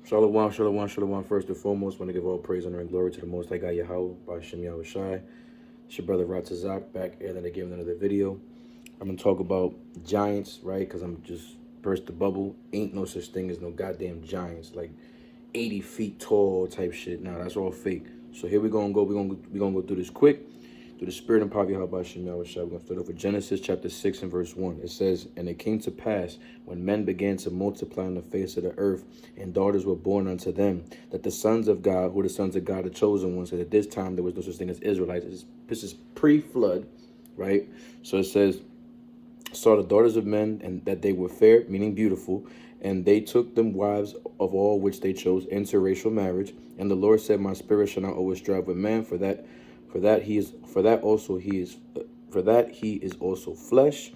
Shalom, shalom, shalom. First and foremost, want to give all praise, honor, and glory to the Most High God Yahweh, by Shem Yahweh Shai. It's your brother Ratazach back here, then again with another video. I'm going to talk about giants, right? Because I'm just burst the bubble. Ain't no such thing as no goddamn giants, like 80 feet tall type shit. Nah, that's all fake. So here we gonna go. We're gonna go through this quick. Through the spirit and power of Yahweh Shem Yahweh Shai. We're going to start off with Genesis chapter 6 and verse 1. It says, "And it came to pass, when men began to multiply on the face of the earth, and daughters were born unto them, that the sons of God, who are the sons of God, the chosen ones," so at this time there was no such thing as Israelites. This is pre-flood, right? So it says, "Saw the daughters of men, and that they were fair," meaning beautiful, "and they took them wives of all which they chose, interracial marriage. And the Lord said, My spirit shall not always strive with man, for that he is also flesh.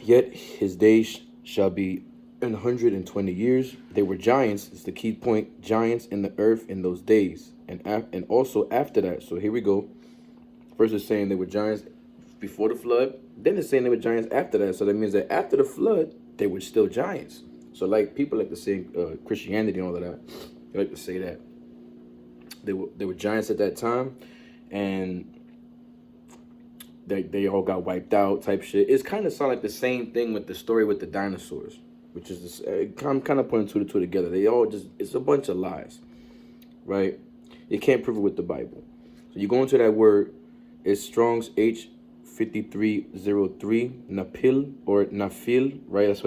Yet his days shall be 120 years. They were giants," it's the key point, "giants in the earth in those days, and also after that." So here we go. First it's saying they were giants before the flood, then it's saying they were giants after that. So that means that after the flood, they were still giants. So like people like to say Christianity and all of that, they like to say that they were giants at that time, and they all got wiped out type shit. It's kind of sound like the same thing with the story with the dinosaurs, which is this, I'm kind of putting two to two together. They all just, it's a bunch of lies, right? You can't prove it with the Bible. So you go into that word, it's Strong's H5303, Napil or Nafil, right? That's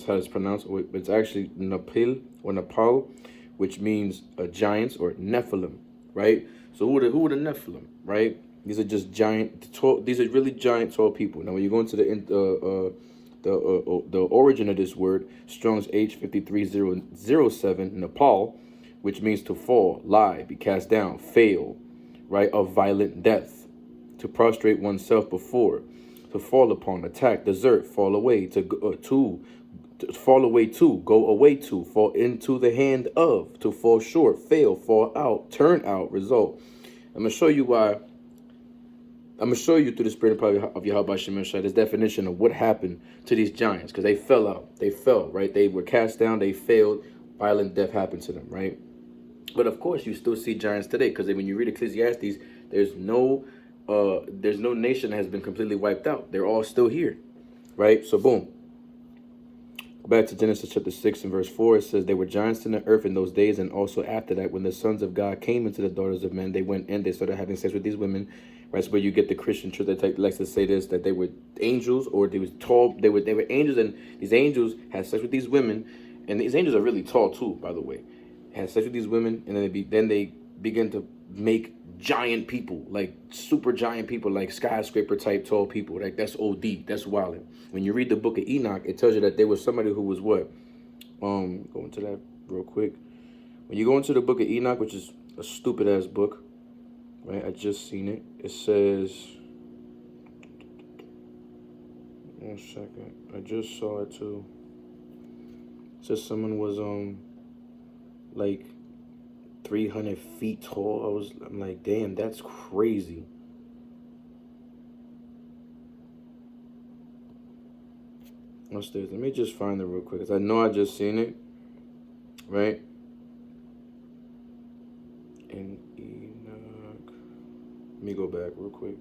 how it's pronounced. It's actually Napil or Nepal, which means giants or Nephilim, right? So who are the Nephilim, right? These are just these are really giant tall people. Now when you go into the origin of this word, Strong's H53007, Nepal, which means to fall, lie, be cast down, fail, right? Of violent death, to prostrate oneself before, to fall upon, attack, desert, fall away, to fall away to, go away to, fall into the hand of, to fall short, fail, fall out, turn out, result. I'm going to show you why. I'm going to show you through the spirit and power of Yahweh Shem Yahweh Shai this definition of what happened to these giants, because they fell out. They fell, right? They were cast down. They failed. Violent death happened to them, right? But of course, you still see giants today, because when you read Ecclesiastes, there's no nation that has been completely wiped out. They're all still here, right? So boom. Back to Genesis chapter 6 and verse 4, it says, "They were giants in the earth in those days, and also after that, when the sons of God came into the daughters of men, they went and they started having sex with these women." Right, so where you get the Christian church that likes to say this, that they were angels, or they was tall, they were angels, and these angels had sex with these women, and these angels are really tall too, by the way. Had sex with these women, and then they begin to make giant people, like super giant people, like skyscraper type tall people. Like that's OD, that's wild. When you read the book of Enoch, it tells you that there was somebody who was what? Go into that real quick. When you go into the book of Enoch, which is a stupid ass book, right? I just seen it. It says, one second, I just saw it too. It says someone was like 300 feet tall. I'm like, damn, that's crazy. What's this? Let me just find it real quick, because I know I just seen it, right? In Enoch. Let me go back real quick.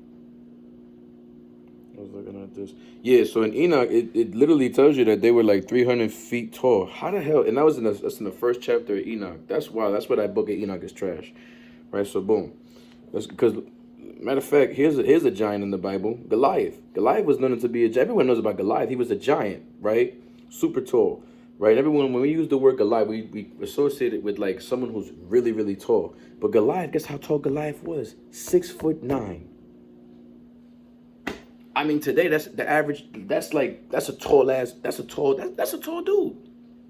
I was looking at this. Yeah, so in Enoch, it literally tells you that they were like 300 feet tall. How the hell? And that's in the first chapter of Enoch. That's why. That's why that book of Enoch is trash, right? So boom. That's because, matter of fact, here's a giant in the Bible, Goliath. Goliath was known to be a giant. Everyone knows about Goliath. He was a giant, right? Super tall, right? Everyone, when we use the word Goliath, we associate it with like someone who's really, really tall. But Goliath, guess how tall Goliath was? 6'9". I mean, today that's the average. That's a tall dude.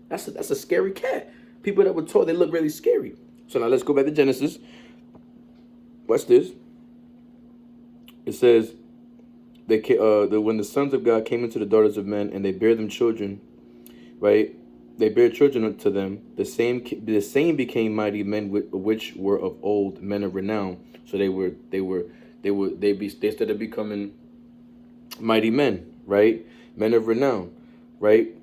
That's a scary cat. People that were tall, they look really scary. So now let's go back to Genesis. Watch this. It says, when the sons of God came into the daughters of men, and they bare them children, right? They bare children unto them. The same became mighty men, which were of old, men of renown. So they started becoming mighty men, right? Men of renown, right?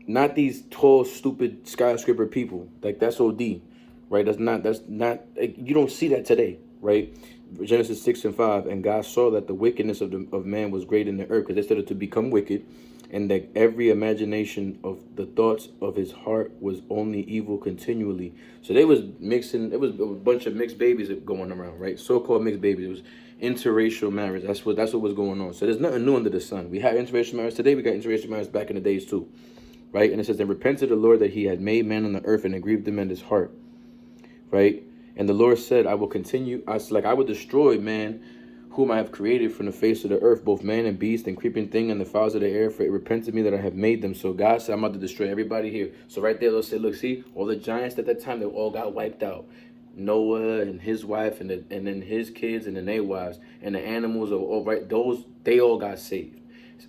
Not these tall, stupid skyscraper people. Like, that's OD, right? That's not like, you don't see that today, right? Genesis 6:5, and God saw that the wickedness of man was great in the earth, because they started to become wicked, and that every imagination of the thoughts of his heart was only evil continually. So they was mixing. It was a bunch of mixed babies going around, right? So-called mixed babies. It was interracial marriage. That's what was going on. So there's nothing new under the sun. We had interracial marriage today. We got interracial marriage back in the days too, right? And it says, and repented the Lord that he had made man on the earth, and it grieved him in his heart, right? And the Lord said, I will continue. I will destroy man whom I have created from the face of the earth, both man and beast and creeping thing and the fowls of the air, for it repented me that I have made them. So God said, I'm about to destroy everybody here. So right there, they'll say, look, see, all the giants at that time, they all got wiped out. Noah and his wife, and then his kids, and then their wives, and the animals are all right. They all got saved.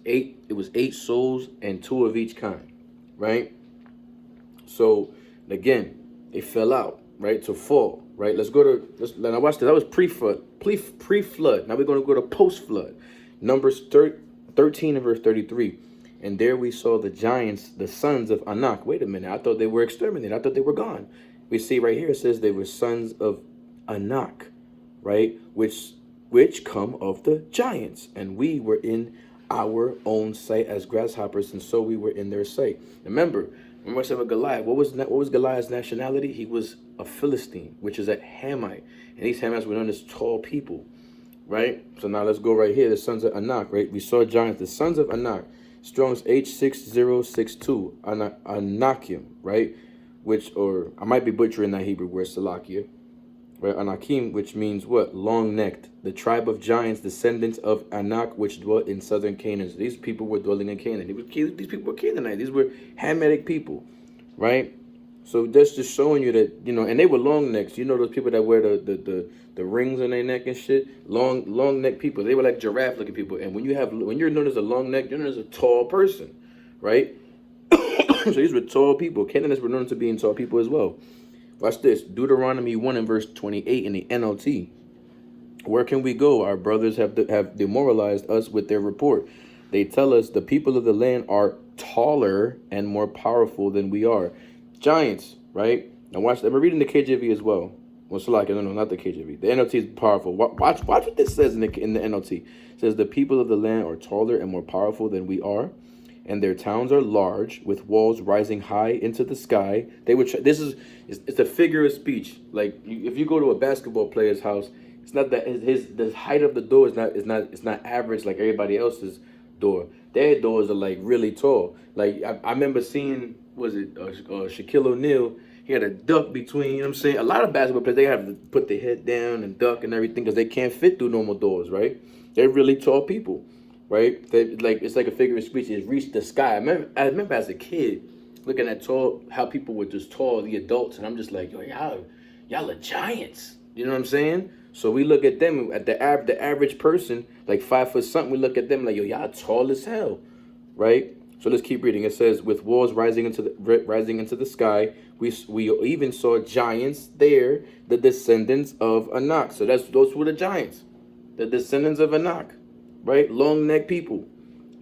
It was 8 souls and 2 of each kind, right? So again, they fell out, right, to fall, right? Let's now watch this. That was pre-flood. Now we're going to go to post-flood. Numbers 13 and verse 33. And there we saw the giants, the sons of Anak. Wait a minute. I thought they were exterminated. I thought they were gone. We see right here, it says they were sons of Anak, right? Which come of the giants. And we were in our own sight as grasshoppers, and so we were in their sight. Remember I said with Goliath, what was Goliath's nationality? He was a Philistine, which is a Hamite. And these Hamites were known as tall people, right? So now let's go right here. The sons of Anak, right? We saw giants, the sons of Anak. Strong's H6062, Anakim, right? Or I might be butchering that Hebrew word, Salakia, right? Anakim, which means what? Long-necked. The tribe of giants, descendants of Anak, which dwelt in southern Canaan. So these people were dwelling in Canaan. These people were Canaanites. These were Hamitic people, right? So that's just showing you that, and they were long necks. You know those people that wear the rings on their neck and shit? Long neck people. They were like giraffe looking people. And when you're known as a long neck, you're known as a tall person, right? So these were tall people. Canaanites were known to being tall people as well. Watch this. Deuteronomy 1 and verse 28 in the NLT. Where can we go? Our brothers have demoralized us with their report. They tell us the people of the land are taller and more powerful than we are. Giants, right? Now watch that. We're reading the KJV as well. Well, so like, no, not the KJV. The NLT is powerful. Watch what this says in the NLT. It says the people of the land are taller and more powerful than we are, and their towns are large, with walls rising high into the sky. It's a figure of speech. Like if you go to a basketball player's house, it's not that the height of the door is not average like everybody else's door. Their doors are like really tall. Like I remember seeing, Shaquille O'Neal. He had a duck between, you know what I'm saying? A lot of basketball players, they have to put their head down and duck and everything because they can't fit through normal doors, right? They're really tall people, right? It's like a figure of speech. It's reached the sky. I remember as a kid looking at how people were just tall, the adults, and I'm just like, yo, y'all are giants. You know what I'm saying? So we look at them, at the average person, like 5 foot something, we look at them like, yo, y'all tall as hell, right? So let's keep reading. It says, with walls rising into the sky, we even saw giants there, the descendants of Anak. So those were the giants, the descendants of Anak, right? Long neck people,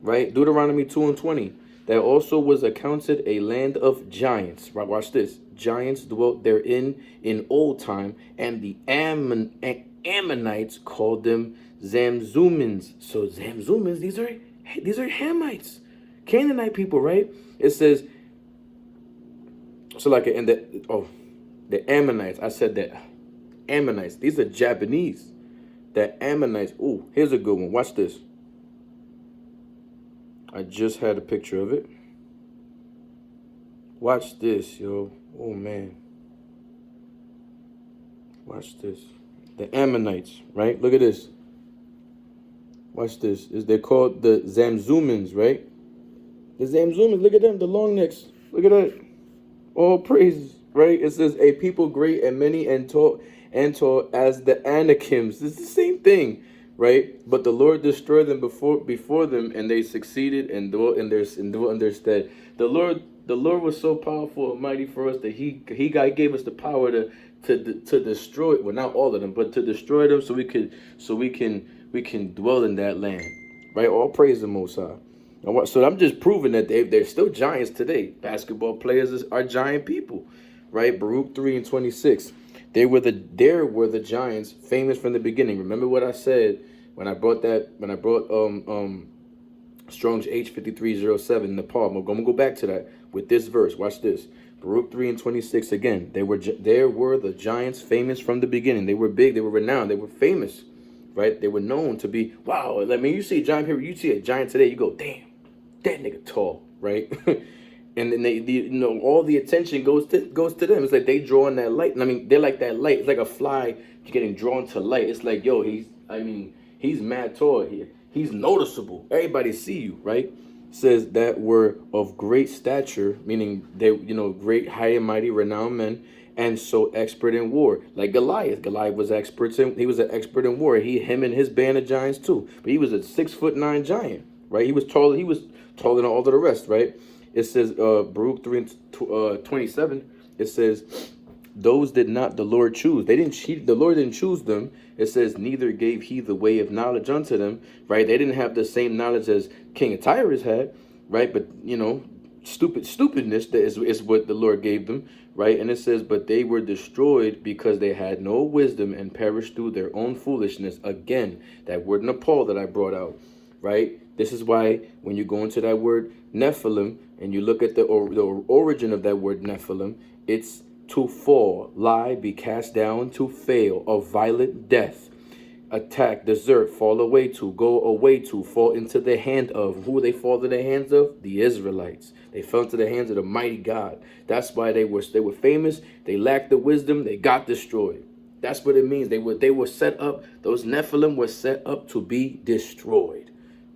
right? Deuteronomy 2 and 20. There also was accounted a land of giants. Right, watch this. Giants dwelt therein in old time, and the Ammonites called them Zamzumins. So Zamzumins, these are Hamites. Canaanite people, right? It says, so like in the Ammonites, I said that Ammonites, these are Japanese. The Ammonites, oh, here's a good one. Watch this. I just had a picture of it. Watch this, yo. Oh, man. Watch this. The Ammonites, right? Look at this. Watch this. They're called the Zamzumins, right? The Zamzumins, look at them, the long necks. Look at that. All praises, right? It says, a people great and many and tall as the Anakims. It's the same thing, right? But the Lord destroyed them before them, and they succeeded and dwelt in their stead. The Lord was so powerful and mighty for us that He gave us the power to destroy. Well, not all of them, but to destroy them, so we can dwell in that land, right? All praise the Most High. So I'm just proving that they're still giants today. Basketball players are giant people, right? Baruch 3:26. There were the giants, famous from the beginning. Remember what I said when I brought Strong's H5307 in Nepal. I'm gonna go back to that with this verse. Watch this. Baruch 3:26 again. There were the giants, famous from the beginning. They were big, they were renowned, they were famous, right? They were known to be, wow. I mean, you see a giant here, you see a giant today, you go, damn, that nigga tall, right? And then all the attention goes to them. It's like they draw on that light. I mean, they're like that light. It's like a fly getting drawn to light. It's like, yo, he's mad tall here. He's noticeable. Everybody see you, right? Says that were of great stature, meaning they, great, high and mighty, renowned men, and so expert in war. Like Goliath. Goliath was he was an expert in war. Him and his band of giants too. But he was a 6'9" giant, right? He was taller than all of the rest, right? It says, Baruch 3:27, it says, those did not the Lord choose. The Lord didn't choose them. It says, neither gave he the way of knowledge unto them, right? They didn't have the same knowledge as King of Tyrus had, right? But, stupidness is what the Lord gave them, right? And it says, but they were destroyed because they had no wisdom and perished through their own foolishness. Again, that word Nepal that I brought out, right? This is why when you go into that word Nephilim and you look at the origin of that word Nephilim, it's to fall, lie, be cast down, to fail, of violent death, attack, desert, fall away to, go away to, fall into the hand of. Who they fall to the hands of? The Israelites. They fell into the hands of the mighty God. That's why they were famous. They lacked the wisdom. They got destroyed. That's what it means. They were set up. Those Nephilim were set up to be destroyed.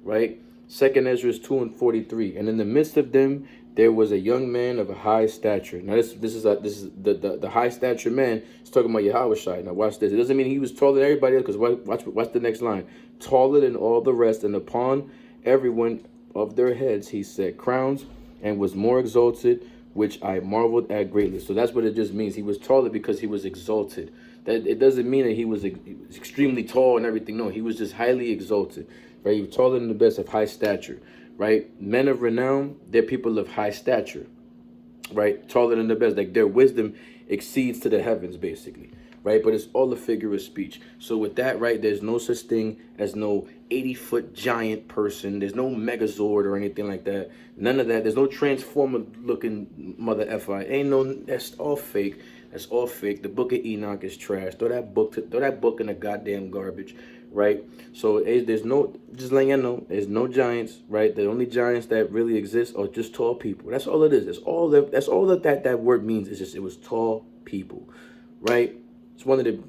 Right? 2nd Ezra 2:43. And in the midst of them there was a young man of a high stature. Now this is the high stature man. It's talking about Yahushua. Now watch this. It doesn't mean he was taller than everybody else, because watch the next line. Taller than all the rest, and upon everyone of their heads he set crowns, and was more exalted, which I marveled at greatly. So that's what it just means. He was taller because he was exalted. That it doesn't mean that he was extremely tall and everything. No, he was just highly exalted. Right? He was taller than the best, of high stature. Right? Men of renown, they're people of high stature. Right? Taller than the best. Like their wisdom exceeds to the heavens, basically. Right? But it's all a figure of speech. So with that, right, there's no such thing as no 80-foot giant person. There's no Megazord or anything like that. None of that. There's no Transformer-looking mother effer. Ain't no. That's all fake. That's all fake. The Book of Enoch is trash. Throw that book in the goddamn garbage. Right? So there's no, just letting you know, there's no giants. Right? The only giants that really exist are just tall people. That's all it is. That's all that word means. It's just, it was tall people. Right? Just wanted to,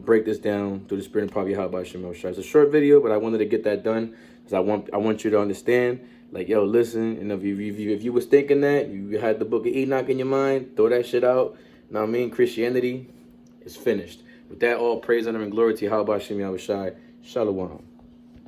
break this down through the spirit and probably how about Shemel Shai. It's a short video, but I wanted to get that done because I want you to understand. Like, yo, listen, and if you was thinking that, you had the Book of Enoch in your mind, throw that shit out. Now I mean, Christianity is finished. With that, all praise, honor, and glory to Yahweh Shem Yahushai. Shalom.